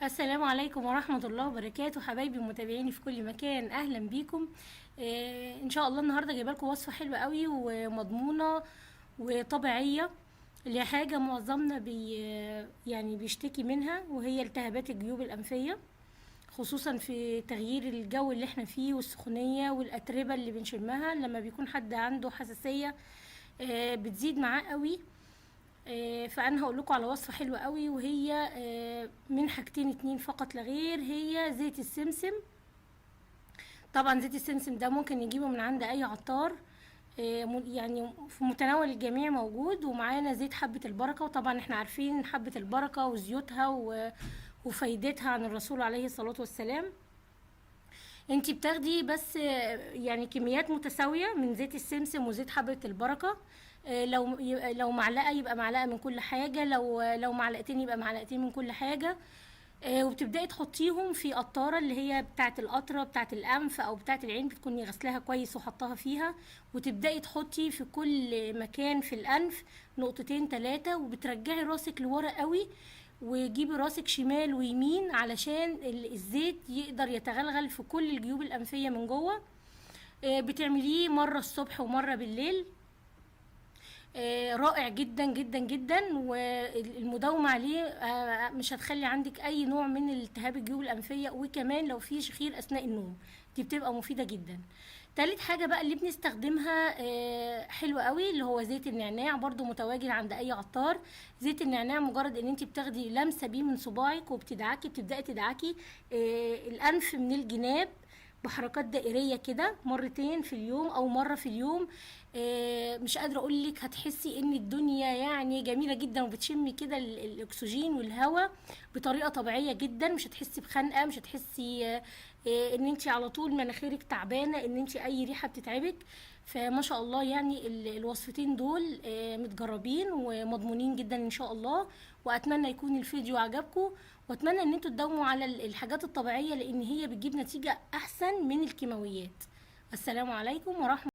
السلام عليكم ورحمة الله وبركاته، حبايبي ومتابعيني في كل مكان، أهلا بيكم. إن شاء الله النهاردة جايبه لكم وصفة حلوة قوي ومضمونة وطبيعية لحاجة معظمنا يعني بيشتكي منها، وهي التهابات الجيوب الأنفية، خصوصا في تغيير الجو اللي احنا فيه والسخونية والأتربة اللي بنشمها لما بيكون حد عنده حساسية. بتزيد معاه قوي. فانا هقول لكم على وصفه حلوه قوي، وهي من حاجتين اتنين فقط لا غير، هي زيت السمسم. طبعا زيت السمسم ده ممكن نجيبه من عند اي عطار، يعني في متناول الجميع موجود. ومعانا زيت حبة البركة، وطبعا احنا عارفين حبة البركة وزيوتها وفايدتها عن الرسول عليه الصلاة والسلام. انتي بتاخدي بس يعني كميات متساوية من زيت السمسم وزيت حبة البركة. لو معلقة يبقى معلقة من كل حاجة، لو معلقتين يبقى معلقتين من كل حاجة. وبتبدأي تحطيهم في قطارة اللي هي بتاعة القطرة بتاعة الأنف أو بتاعة العين، بتكوني غسلاها كويس وحطها فيها، وتبدأي تحطي في كل مكان في الأنف نقطتين تلاتة، وبترجعي راسك لورا قوي، وجيبي راسك شمال ويمين علشان الزيت يقدر يتغلغل في كل الجيوب الأنفية من جوه. بتعمليه مرة الصبح ومرة بالليل. رائع جدا جدا جدا، والمداومة عليه مش هتخلي عندك اي نوع من التهاب الجيوب الانفية، وكمان لو في شخير اثناء النوم دي بتبقى مفيدة جدا. تالت حاجة بقى اللي بنستخدمها حلوة قوي، اللي هو زيت النعناع، برضو متواجد عند اي عطار. زيت النعناع مجرد ان انت بتاخدي لمسة بيه من صباعك وبتدعكي، بتبدأي تدعكي الانف من الجناب بحركات دائريه كده مرتين في اليوم او مره في اليوم. مش قادره اقول لك، هتحسي ان الدنيا يعني جميله جدا، وبتشمي كده الاكسجين والهواء بطريقه طبيعيه جدا. مش هتحسي بخنقه، مش هتحسي ان انت على طول مناخيرك تعبانه، ان انت اي ريحه بتتعبك. فما شاء الله يعني الوصفتين دول متجربين ومضمونين جدا ان شاء الله. واتمنى يكون الفيديو عجبكم، واتمنى ان انتوا تداوموا على الحاجات الطبيعيه، لان هي بتجيب نتيجه احسن من الكيماويات. السلام عليكم ورحمه